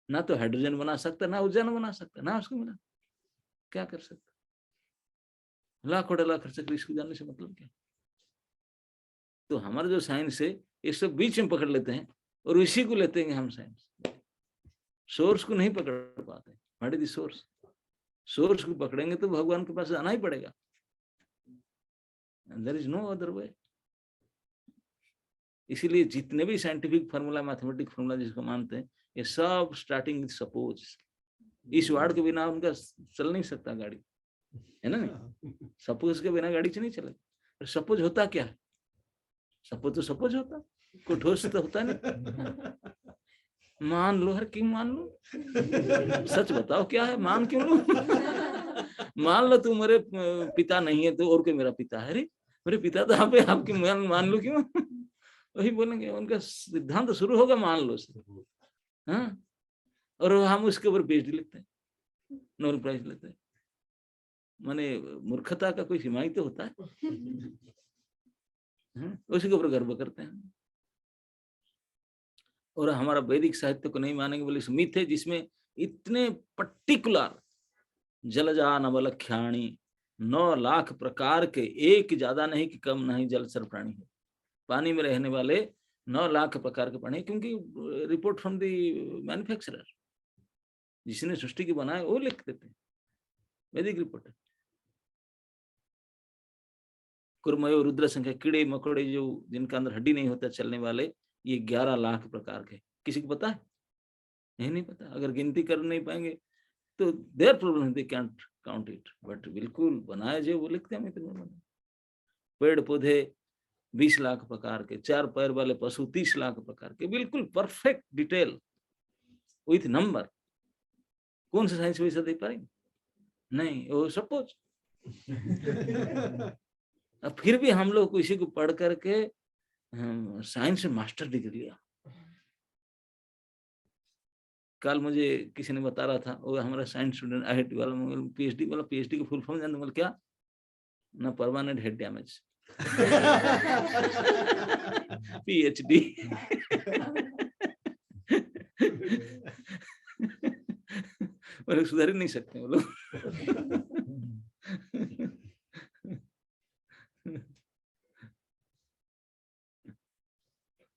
ना तो हाइड्रोजन बना सकता, ना ऑक्सीजन बना सकता, ना उसको मिला, क्या कर सकता? लाखों डॉलर खर्च कर इसको जानने से मतलब क्या? तो हमारा जो साइंस है ये सब बीच में पकड़ लेते हैं और इसी को लेते हैं हम साइंस, सोर्स को नहीं पकड़ पाते। What is the source? Source को पकड़ेंगे तो भगवान के पास आना ही पड़ेगा। There is no other way. इसीलिए जितने भी साइंटिफिक फार्मूला, मैथमेटिक फार्मूला जिसको मानते हैं, ये सब स्टार्टिंग विद सपोज। इस वर्ड के बिना उनका चल नहीं सकता गाड़ी, है ना? नहीं, सपोज के बिना गाड़ी नहीं चलेगी। सपोज होता क्या है? सपोज तो सपोज होता, कोई ठोस तो होता नहीं। मान लो, हर क्यों मान लो? सच बताओ क्या है, मान क्यों लो? मान लो तू मेरे पिता नहीं है तो और कोई मेरा पिता है। अरे मेरे पिता तो आप है, आपकी मान लो क्यों? वही बोलेंगे, उनका सिद्धांत शुरू होगा मान लो से। हाँ, और हम उसके ऊपर पीएचडी लिखते हैं, नोबेल प्राइज लेते हैं। माने मूर्खता का कोई सीमा ही तो होता है। उसी के ऊपर गर्व करते हैं। और हमारा वैदिक साहित्य को नहीं मानेंगे बोले मिथ है, जिसमें इतने पर्टिकुलर जलजा नवलख्याणी 9 लाख प्रकार के, एक ज्यादा नहीं कि कम नहीं, जलचर प्राणी है। पानी में रहने वाले 9 लाख प्रकार के प्राणी, क्योंकि रिपोर्ट फ्रॉम द मैन्युफैक्चरर, जिसने सृष्टि की बनाए वो लिख देते हैं, वैदिक रिपोर्ट है। कुरमयो रुद्र संख्या, कीड़े मकोड़े जो जिनका अंदर हड्डी नहीं होता चलने वाले, ये 11 लाख प्रकार के। किसी को पता है? नहीं पता। अगर गिनती कर नहीं पाएंगे तो their problem, they can't count it, but बिल्कुल बनाए जो वो लिखते हैं इतने। पेड़ पौधे 20 लाख प्रकार के, 4 पैर वाले पशु 30 लाख प्रकार के, बिल्कुल परफेक्ट डिटेल विथ नंबर। कौन सा साइंस वैसा दे पाएंगे? नहीं, वो सपोज। अब फिर भी हम लोग इसी को पढ़ करके साइंस में मास्टर डिग्री लिया। कल मुझे किसी ने बता रहा था, वो हमारा साइंस स्टूडेंट IIT वाला, पीएचडी वाला, पीएचडी का फुल फॉर्म जानते मतलब क्या? ना परमानेंट हेड डैमेज। पीएचडी। वो लोग सुधर ही नहीं सकते वो लोग।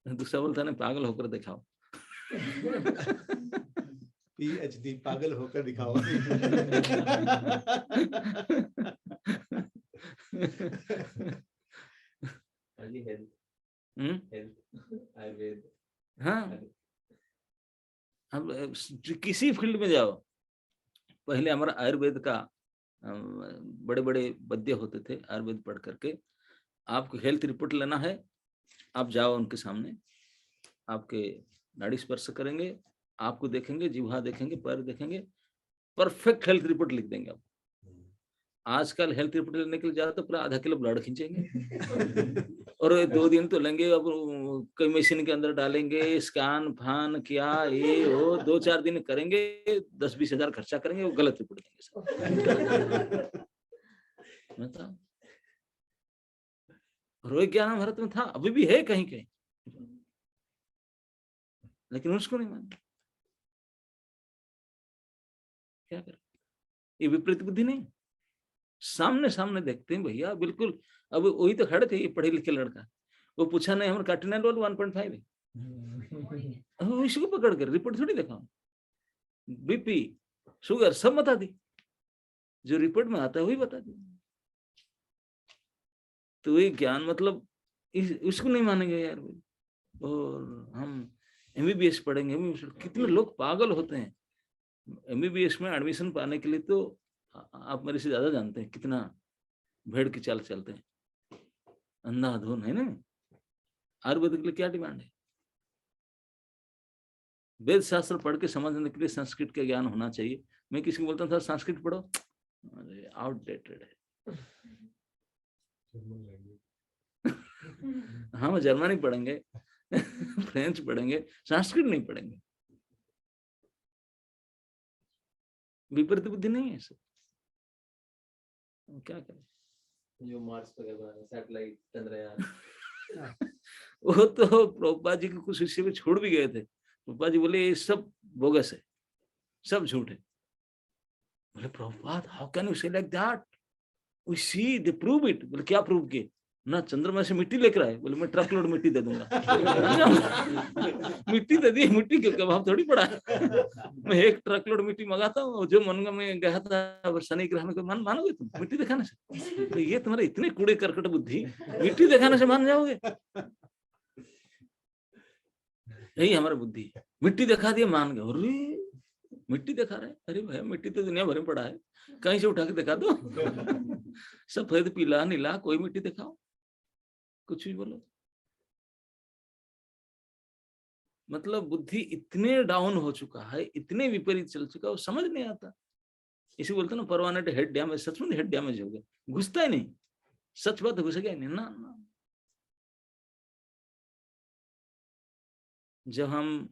दूसरा बोलता ना, पागल होकर दिखाओ। PhD पागल होकर दिखाओ। आयुर्वेद, हाँ, अब किसी फील्ड में जाओ, पहले हमारा आयुर्वेद का बड़े बड़े वैद्य होते थे, आयुर्वेद पढ़ करके आपको हेल्थ रिपोर्ट लेना है, आप जाओ उनके सामने, आपके नाड़ी स्पर्श करेंगे, आपको देखेंगे, जिह्वा देखेंगे, पैर देखेंगे, परफेक्ट हेल्थ रिपोर्ट लिख देंगे आप। आजकल हेल्थ रिपोर्ट लेने के लिए जाओ तो पूरा आधा किलो ब्लड खींचेंगे और 2 दिन तो लेंगे, अब कोई मशीन के अंदर डालेंगे, स्कैन फान क्या ये वो 2-4 दिन करेंगे, 10-20 हजार खर्चा करेंगे, वो गलत रिपोर्ट देंगे। बताओ, रोग ज्ञान भारत में था, अभी भी है कहीं कहीं, लेकिन उसको नहीं मानते। क्या करें? ये विपरीत बुद्धि नहीं, सामने सामने देखते हैं भैया, बिल्कुल। अब वही तो खड़े थे, ये पढ़े लिखे लड़का, वो पूछा नहीं हमारा कार्टिनल 1.5 है, इसको पकड़ कर रिपोर्ट थोड़ी देखा, बीपी शुगर सब बता दी, जो रिपोर्ट में आता है वही बता दी। तो ये ज्ञान मतलब इसको नहीं मानेंगे यार। और हम MBBS पढ़ेंगे, कितने लोग पागल होते हैं, MBBS में एडमिशन पाने के लिए तो आप मेरे से ज्यादा जानते हैं कितना भेड़ की चाल चलते हैं, अंधाधुन, है ना। आयुर्वेद के लिए क्या डिमांड है? वेद शास्त्र पढ़ के समझने के लिए संस्कृत का ज्ञान होना चाहिए। मैं किसी को बोलता था संस्कृत पढ़ो, अरे आउटडेटेड है। हम जर्मनी पढ़ेंगे, फ्रेंच पढ़ेंगे, संस्कृत नहीं पढ़ेंगे। विपरीत बुद्धि नहीं है सब, क्या करें। जो मार्स पे बनाने सैटेलाइट चंद्रयान वो तो प्रभुपाद जी के कुछ शिष्य में छोड़ भी गए थे। प्रभुपाद जी बोले ये सब बोगस है, सब झूठ है। बोले Prabhupada how can you say like that, we see they prove it. बोले क्या प्रूव किए? ना चंद्रमा से मिट्टी लेकर आए। बोले मैं ट्रक लोड मिट्टी दे दूंगा। मिट्टी दे दी, मिट्टी के कबाब थोड़ी पड़ा है। मैं एक ट्रक लोड मिट्टी मंगाता हूँ। जो मनगा में गया था शनि ग्रहण को, मानोगे तुम मिट्टी दिखाने से? तो ये तुम्हारे इतने कूड़े करकट बुद्धि, मिट्टी दिखाने से मान जाओगे? यही हमारा बुद्धि है। मिट्टी दिखा दिया मान गए। अरे मिट्टी दिखा रहे, अरे भैया मिट्टी तो दुनिया भर में पड़ा है, कहीं से उठा के दिखा दो। सफेद पीला नीला कोई मिट्टी दिखाओ, कुछ भी बोलो। मतलब बुद्धि इतने डाउन हो चुका है, इतने विपरीत चल चुका है, वो समझ नहीं आता। इसी बोलते ना परमानेंट हेड डैमेज। सच में हेड डैमेज हो गया, घुसता ही नहीं, सच बात घुस गया नहीं ना। जब हम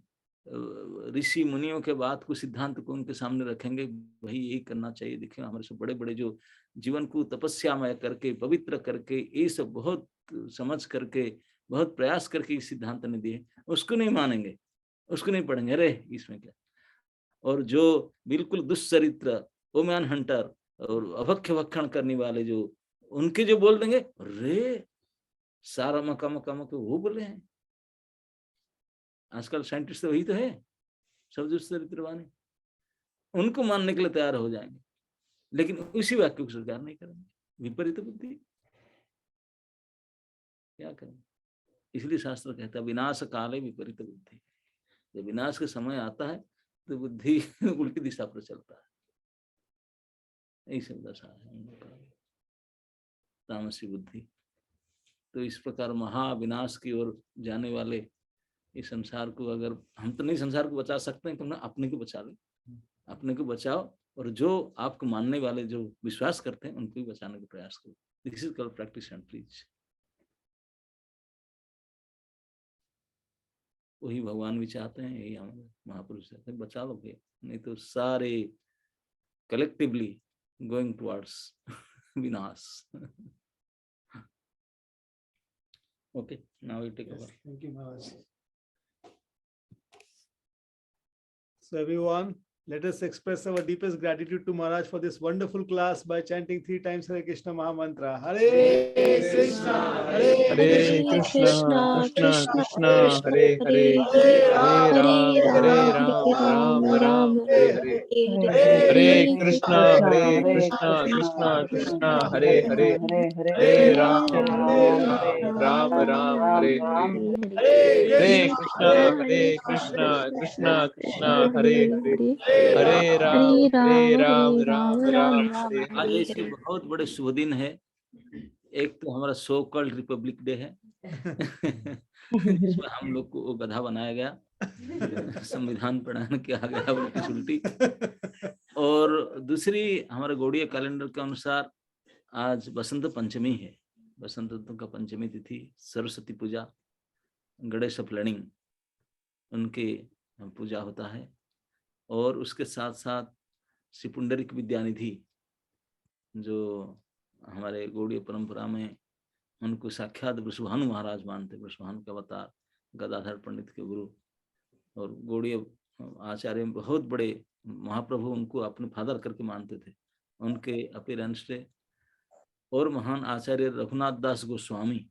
ऋषि मुनियों के बात को, सिद्धांत को उनके सामने रखेंगे, भाई यही करना चाहिए। देखिए हमारे सब बड़े बड़े जो जीवन को तपस्यामय करके पवित्र करके ये सब बहुत समझ करके बहुत प्रयास करके इस सिद्धांत ने दिए, उसको नहीं मानेंगे, उसको नहीं पढ़ेंगे, अरे इसमें क्या। और जो बिल्कुल दुष्चरित्र वुमेन हंटर और अभक्ष्य भक्षण करने वाले जो उनके जो बोल देंगे, अरे सारा मका मका मका वो बोले हैं। आजकल साइंटिस्ट तो वही तो है, सब दुष्चरित्रवान है, उनको मानने के लिए तैयार हो जाएंगे, लेकिन उसी वाक्य को स्वीकार नहीं करेंगे। विपरीत बुद्धि, क्या करें। इसलिए शास्त्र कहता है विनाश काले विपरीत बुद्धि। जब विनाश का समय आता है तो बुद्धि उल्टी दिशा पर चलता है। यही सब दशा है तामसी बुद्धि। तो इस प्रकार महाविनाश की ओर जाने वाले इस संसार को, अगर हम तो नहीं संसार को बचा सकते हैं, तो अपने को बचा ले, अपने को बचाओ, और जो आपको मानने वाले जो विश्वास करते हैं उनको भी बचाने का प्रयास करो। This is called practice and preach. वही भगवान भी चाहते हैं, यही हमारे महापुरुष चाहते हैं, बचा लो भैया, नहीं तो सारे कलेक्टिवली गोइंग टुवर्ड्स विनाश। Okay, now we take over. Thank you, Maharaj. So everyone, let us express our deepest gratitude to Maharaj for this wonderful class by chanting 3 times Hare Krishna Maha Mantra. Hare Krishna, Hare Krishna Krishna Hare Hare Hare Ram Ram Ram Hare Hare Hare Krishna Krishna Krishna Hare Hare Hare Ram Ram Hare Hare Hare Krishna Krishna Krishna Hare Hare Hare Ram Ram Hare आज Hare ऐसे बहुत बड़े शुभ दिन है। एक तो हमारा so called Republic day है, जिसमें हम लोग को गधा बनाया गया, संविधान प्रणायन किया गया उल्टी सुल्टी। और दूसरी हमारे गौड़ीय कैलेंडर के अनुसार आज बसंत पंचमी है। बसंत ऋतु का पंचमी तिथि, सरस्वती पूजा, गणेश फ्लडिंग, उनके पूजा होता है। और उसके साथ साथ श्री पुंडरीक विद्यानिधि, जो हमारे गौड़ीय परंपरा में उनको साक्षात वृषभानु महाराज मानते, वृषभानु के अवतार, गदाधर पंडित के गुरु और गौड़ीय आचार्य बहुत बड़े महाप्रभु उनको अपने फादर करके मानते थे। उनके अपीयरेंस से और महान आचार्य रघुनाथ दास गोस्वामी,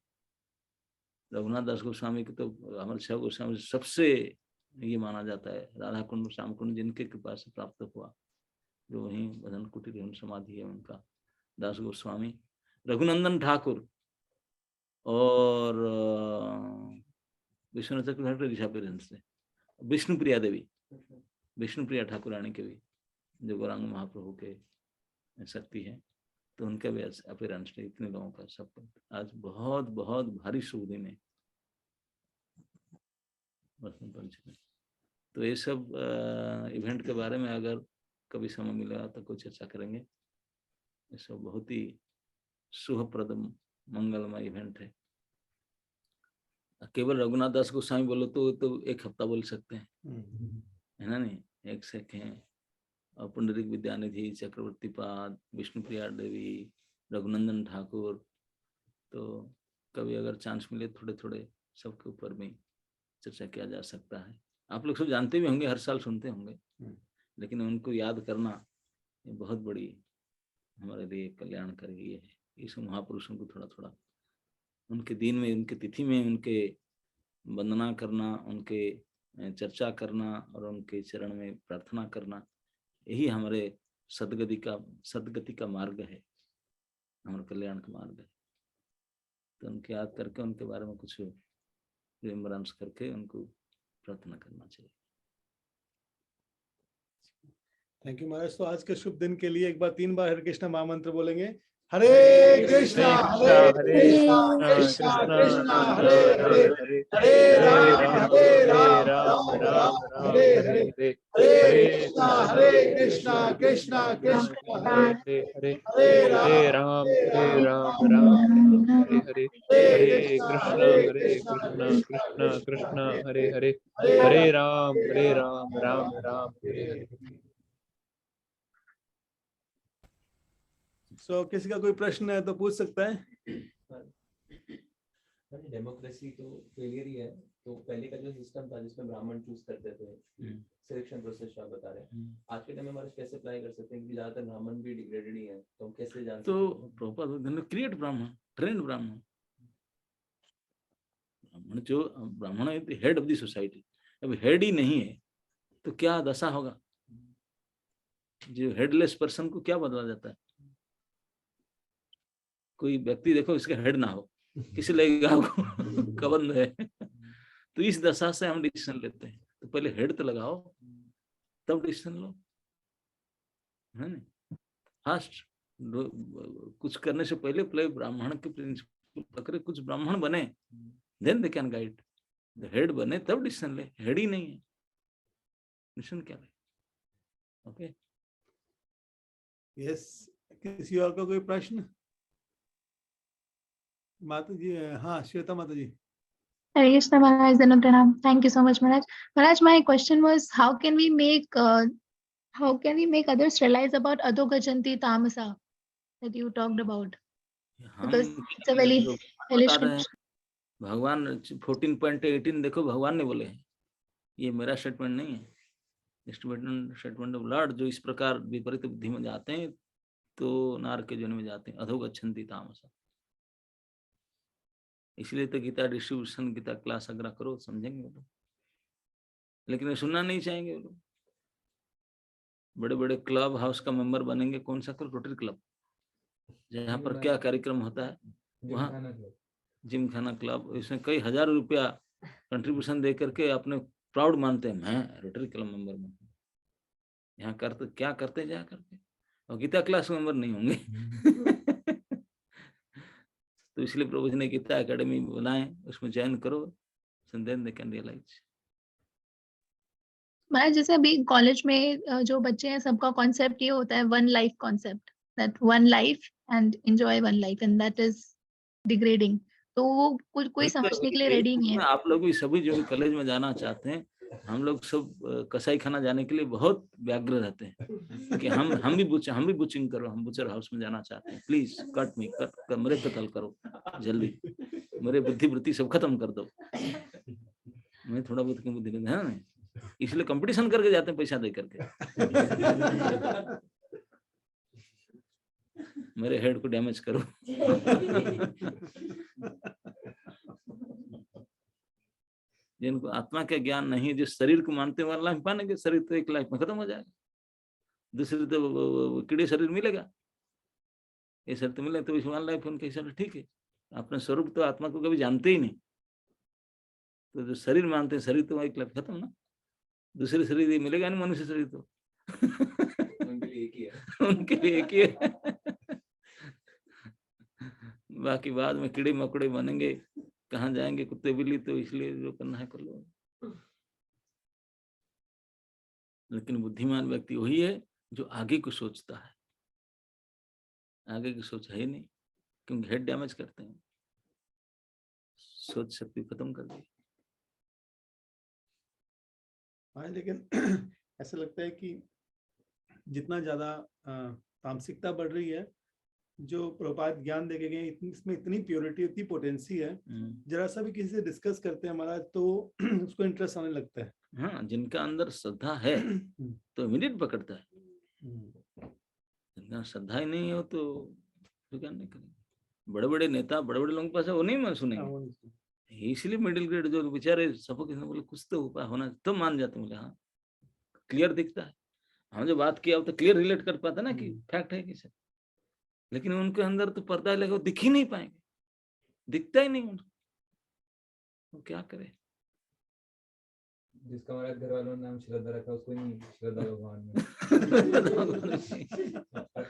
रघुनाथ दास गोस्वामी के तो हमारे छह गोस्वामी सबसे ये माना जाता है, राधा कुंड श्याम कुंड जिनके कृपा से प्राप्त हुआ, जो वहीं भजन कुटीर समाधि है उनका, दास गोस्वामी, रघुनंदन ठाकुर और विश्वनाथ चक्रवर्ती ऋषा पेरेंट्स से, विष्णुप्रिया देवी, विष्णुप्रिया ठाकुरानी के भी जो गौरांग महाप्रभु के शक्ति है, तो उनका भी अपीयरेंस है, इतने लोगों का सब आज बहुत बहुत भारी शुभ दिन है बसंत पंचमी। तो ये सब इवेंट के बारे में अगर कभी समय मिलेगा तो कुछ चर्चा करेंगे। ये सब बहुत ही शुभप्रद मंगलमय इवेंट है। केवल रघुनाथ दास गोस्वामी बोलो तो एक हफ्ता बोल सकते हैं, है ना नहीं, एक से एक हैं। और पुंडरीक विद्यानिधि, चक्रवर्ती पाद, विष्णुप्रिया देवी, रघुनंदन ठाकुर, तो कभी अगर चांस मिले थोड़े थोड़े सबके ऊपर में चर्चा किया जा सकता है। आप लोग सब जानते भी होंगे, हर साल सुनते होंगे, लेकिन उनको याद करना ये बहुत बड़ी हमारे लिए कल्याणकारी है। इस महापुरुषों को थोड़ा थोड़ा उनके दिन में, उनके तिथि में उनके वंदना करना, उनके चर्चा करना और उनके चरण में प्रार्थना करना, यही हमारे सदगति का मार्ग है, हमारे कल्याण का मार्ग है। तो उनके याद करके उनके बारे में कुछ रिमेम्बरेंस करके उनको प्रार्थना करना चाहिए। थैंक यू महाराज। तो आज के शुभ दिन के लिए एक बार 3 बार हरे कृष्णा महामंत्र बोलेंगे। हरे कृष्णा कृष्णा कृष्णा हरे हरे, हरे राम राम हरे हरे, हरे कृष्णा कृष्णा कृष्णा हरे हरे, हरे राम हरे हरे, हरे कृष्ण कृष्ण कृष्ण हरे हरे, हरे राम राम हरे हरे। सो किसी का कोई प्रश्न है तो पूछ सकता है। डेमोक्रेसी तो फेलियर ही है। तो पहले का जो सिस्टम था जिसमें ब्राह्मण चूज करते थे, सिलेक्शन प्रोसेस आप बता रहे हैं, आज के टाइम में हमारे कैसे अप्लाई कर सकते हैं? क्योंकि ज्यादातर ब्राह्मण भी डिग्रेडेड ही है, तो हम कैसे जान सकते हैं? तो प्रॉपर क्रिएट ब्राह्मण, ट्रेंड ब्राह्मण, ब्राह्मण जो ब्राह्मण है हेड ऑफ द सोसाइटी। अब हेड ही नहीं है तो क्या दशा होगा? जो हेडलेस पर्सन को क्या बदला जाता है? कोई व्यक्ति देखो इसका हेड ना हो, किसी लगेगा आपको कबंध है। तो इस दशा से हम डिसीजन लेते हैं। तो पहले हेड तो लगाओ तब डिसीजन लो, है ना। फर्स्ट कुछ करने से पहले ब्राह्मण के प्रिंसिपल पकड़े, कुछ ब्राह्मण बने, then they can guide. Head बने तब डिसीजन ले, हेड ही नहीं है डिसीजन क्या ले? ओके यस, किसी और का कोई प्रश्न? माता जी, हाँ श्वेता माता जी। Hare Krishna Maharaj, Pranam. Thank you so much, Maharaj. Maharaj, my question was, how can we make others realize about Adho Gajanti Tamasa that you talked about? Because it's a very hellish. भगवान 14.18 देखो, भगवान ने बोले हैं, ये मेरा statement नहीं है, स्टेटमेंट ऑफ लॉर्ड। जो इस प्रकार विपरीत बुद्धि में जाते हैं तो नार के जन्म में जाते हैं, अधो गच्छन्ति तामसा। इसलिए तो गीता डिस्ट्रीब्यूशन, गीता क्लास अगर करो समझेंगे वो लोग, लेकिन वे सुनना नहीं चाहेंगे वो लोग। बड़े बड़े क्लब हाउस का मेंबर बनेंगे, कौन सा क्लब? रोटरी क्लब, जहाँ पर क्या कार्यक्रम होता है वहाँ जिम खाना क्लब, इसमें कई हजार रुपया कंट्रीब्यूशन दे करके अपने प्राउड मानते हैं, मैं रोटरी क्लब मेंबर में। यहाँ करते क्या करते जा करके, और गीता क्लास मेंबर नहीं होंगे। तो इसलिए प्रभु जी ने गीता एकेडमी बनाए, उसमें ज्वाइन करो, देन दे कैन रियलाइज। महाराज, जैसे अभी कॉलेज में जो बच्चे हैं सबका कॉन्सेप्ट ये होता है one life concept, that one life and enjoy one life and that is degrading. तो वो कोई समझने के लिए रेडी नहीं है। आप लोग भी सभी जो भी कॉलेज में जाना चाहते हैं, हम लोग सब कसाई खाना जाने के लिए बहुत व्यग्र रहते हैं कि हम भी बुचिंग करो, हम बुचर हाउस में जाना चाहते हैं, प्लीज कट मी, मेरे कत्ल करो जल्दी, मेरे बुद्धि वृत्ति सब खत्म कर दो। मैं थोड़ा बहुत की बुद्धि है ना, इसलिए कंपटीशन करके जाते हैं पैसा दे करके। मेरे हेड को डैमेज करो। जिनको आत्मा का ज्ञान नहीं, जो शरीर को मानते हैं, लाइफ पानेंगे, शरीर तो एक लाइफ में खत्म हो जाएगा, दूसरी तो कीड़े शरीर मिलेगा, ये शरीर तो मिले तो इस वन लाइफ उनके हिसाब से ठीक है। अपने स्वरूप तो आत्मा को कभी जानते ही नहीं, तो जो शरीर मानते हैं, शरीर तो एक लाइफ खत्म ना, दूसरे शरीर मिलेगा नहीं, मनुष्य शरीर तो। है। उनके लिए एक ही है। बाकी बाद में कीड़े मकोड़े बनेंगे, कहाँ जाएंगे कुत्ते बिल्ली, तो इसलिए जो करना है कर लो। लेकिन बुद्धिमान व्यक्ति वही है जो आगे को सोचता है। आगे की सोच है ही नहीं, क्योंकि हेड डैमेज करते हैं, सोच शक्ति खत्म कर दी। हाँ, लेकिन ऐसा लगता है कि जितना ज्यादा तामसिकता बढ़ रही है, जो प्रभुपाद ज्ञान देके गए, इसमें इतनी प्योरिटी, इतनी पोटेंसी है, जरा सा भी किसी से डिस्कस करते हैं महाराज तो उसको इंटरेस्ट आने लगता है। हाँ, जिनका अंदर श्रद्धा है तो इमीडिएट पकड़ता है, जिनका श्रद्धा ही नहीं हो तो क्या नहीं करेंगे। बड़े बड़े नेता, बड़े बड़े लोगों के पास है, वो नहीं सुनेंगे। इसलिए मिडिल ग्रेड जो बेचारे सबक बोले कुछ तो उपाय होना, तो मान जाते। मुझे हाँ क्लियर दिखता है, हम जो बात किया तो क्लियर रिलेट कर पाता ना कि फैक्ट है कि सर, लेकिन उनके अंदर तो पर्दा लगा, दिख ही नहीं पाएंगे, दिखता ही नहीं उनको, वो क्या करे। जिसका हमारा घर वालों ने नाम श्रद्धा रखा, उसको नहीं श्रद्धा भगवान में।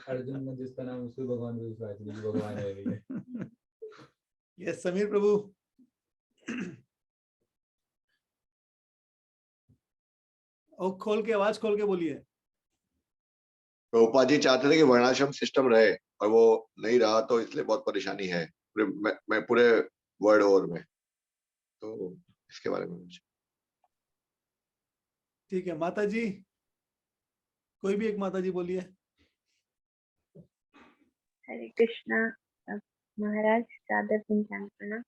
अर्जुन ने जिसका नाम, उसको भगवान में विश्वास नहीं, भगवान है। यस समीर प्रभु। और खोल के, आवाज खोल के बोलिए। प्रभुपाद जी चाहते थे कि वर्णाश्रम सिस्टम रहे, और वो नहीं रहा, तो इसलिए बहुत परेशानी है मैं पूरे वर्ल्ड ओवर में। तो इसके बारे में कुछ। ठीक है माता जी, कोई भी एक माता जी बोलिए। हरे कृष्णा महाराज, सादर पंचांग प्रणाम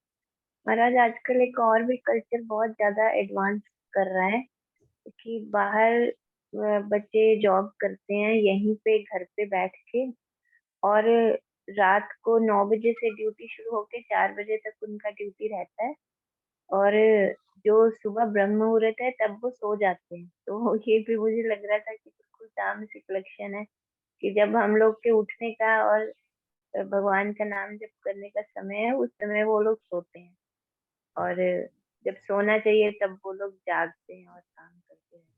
महाराज। आजकल एक और भी कल्चर बहुत ज्यादा एडवांस कर रहा है कि बाहर बच्चे जॉब करते हैं, यहीं पे घर पे बैठ के, और रात को 9 बजे से ड्यूटी शुरू होके 4 बजे तक उनका ड्यूटी रहता है, और जो सुबह ब्रह्म मुहूर्त है तब वो सो जाते हैं। तो ये भी मुझे लग रहा था कि बिल्कुल तामसिक लक्षण है कि जब हम लोग के उठने का और भगवान का नाम जप करने का समय है, उस समय वो लोग सोते हैं, और जब सोना चाहिए तब वो लोग जागते हैं और काम करते हैं।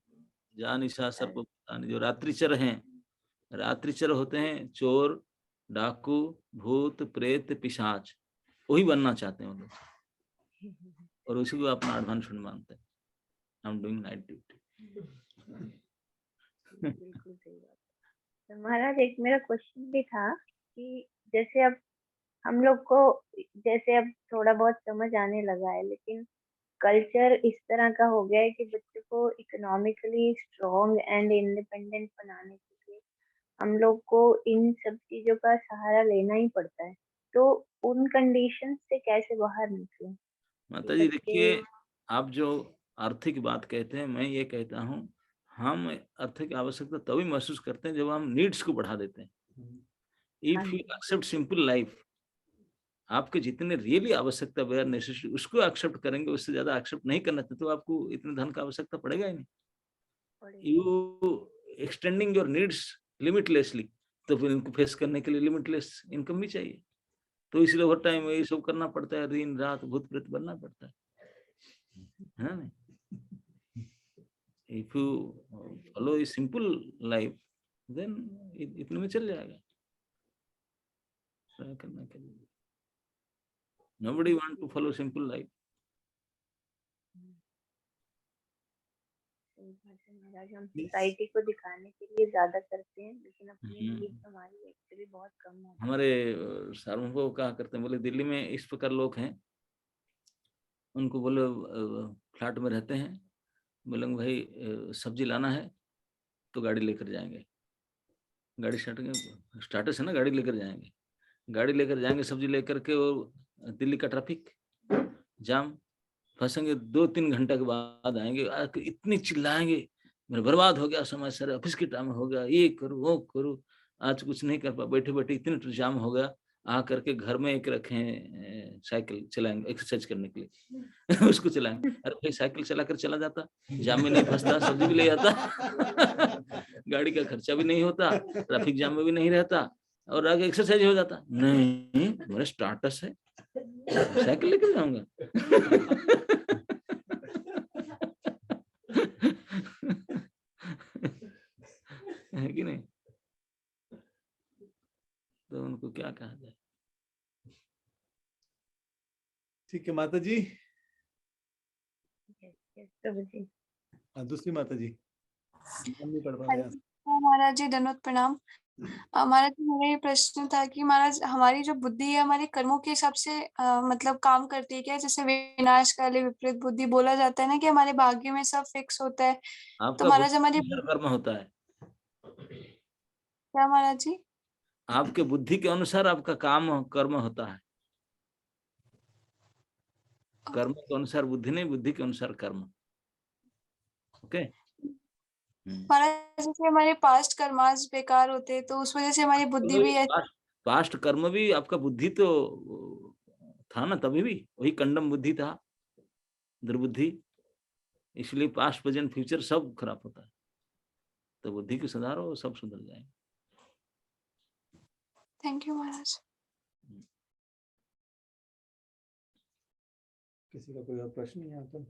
जान ईशा सबको पता नहीं। जो रात्रिचर हैं, रात्रिचर होते हैं चोर, डाकू, भूत, प्रेत, पिशाच, वही बनना चाहते हैं वो लोग, और उसी को अपना एडवांसमेंट मानते हैं। I am doing night duty. बिल्कुल सही बात। तो महाराज एक मेरा क्वेश्चन भी था कि जैसे अब हम लोग को, जैसे अब थोड़ा बहुत समझ आने लगा है, लेकिन कल्चर इस तरह का हो गया है कि बच्चों को इकोनॉमिकली स्ट्रॉन्ग एंड इंडिपेंडेंट बनाने के लिए हम लोग को इन सब चीजों का सहारा लेना ही पड़ता है। तो उन कंडीशन से कैसे बाहर निकले? माता जी देखिए, आप जो आर्थिक बात कहते हैं, मैं ये कहता हूँ, हम आर्थिक आवश्यकता तभी महसूस करते हैं जब हम नीड्स को बढ़ा देते हैं। If you accept simple life, आपके जितने रियली आवश्यकता वेयर नेसेसरी उसको एक्सेप्ट करेंगे, उससे ज्यादा एक्सेप्ट नहीं करना तो आपको इतने धन का आवश्यकता पड़ेगा ही नहीं। यू एक्सटेंडिंग योर नीड्स लिमिटलेसली, तो फिर इनको फेस करने के लिए लिमिटलेस इनकम भी चाहिए। तो इसलिए ओवर टाइम ये सब करना पड़ता है, दिन रात भूत प्रेत बनना पड़ता है ना। If you follow a simple life then इतने में चल जाएगा। क्या करना के लिए nobody want to follow simple life। महाराज हम सोसाइटी को दिखाने के लिए ज्यादा करते हैं, लेकिन अपनी नीड्स हमारी एक्चुअली बहुत कम है। हमारे सार्वभौम कहा करते हैं, बोले दिल्ली में इस प्रकार लोग हैं, उनको बोले फ्लैट में रहते हैं, बोले भाई सब्जी लाना है तो गाड़ी लेकर जाएंगे, गाड़ी स्टार्टस है ना, गाड़ी लेकर जाएंगे, गाड़ी लेकर जाएंगे सब्जी लेकर के, और दिल्ली का ट्रैफिक जाम, फंसेंगे, 2-3 घंटे के बाद आएंगे, इतनी चिल्लाएंगे, मेरा बर्बाद हो गया समय, सर ऑफिस के टाइम हो गया, ये करो वो करो, आज कुछ नहीं कर पा, बैठे बैठे इतने जाम हो गया, आ करके घर में एक रखे साइकिल चलाएंगे एक्सरसाइज करने के लिए उसको चलाएंगे। अरे भाई साइकिल चला कर चला जाता, जाम में नहीं फंसता, सब्जी भी ले आता गाड़ी का खर्चा भी नहीं होता, ट्रैफिक जाम में भी नहीं रहता, और आगे एक्सरसाइज हो जाता। नहीं मेरा स्टार्टस है, साइकिल लेकर जाऊंगा है कि नहीं? ठीक है माता जी। यस प्रभु जी। हाँ, दूसरी माता जी नाम नहीं पढ़ पा हाँ रहे हैं। जी, तो महाराज जी दंडवत प्रणाम। महाराज जी मेरा ये प्रश्न था कि महाराज हमारी जो बुद्धि है हमारे कर्मों के हिसाब से मतलब काम करती है क्या? जैसे विनाश काले विपरीत बुद्धि बोला जाता है ना कि हमारे भाग्य में सब फिक्स होता है। तो आपका महाराज हमारी बुद्धि अनुसार कर्म होता है। क्या महाराज जी? आपके बुद्धि के अनुसार आपका काम कर्म होता है। कर्म के अनुसार बुद्धि नहीं, बुद्धि के अनुसार कर्म। ओके। महाराज जैसे हमारे पास्ट कर्म आज बेकार होते तो उस वजह से हमारी बुद्धि भी है। पास्ट कर्म भी आपका बुद्धि तो था ना, तभी भी वही कंडम बुद्धि था, दुर्बुद्धि। इसलिए पास्ट प्रेजेंट फ्यूचर सब खराब होता है। तो बुद्धि को सुधारो, सब सुधर जाएंगे। थैंक यू महाराज। किसी का कोई और प्रश्न यहाँ पर?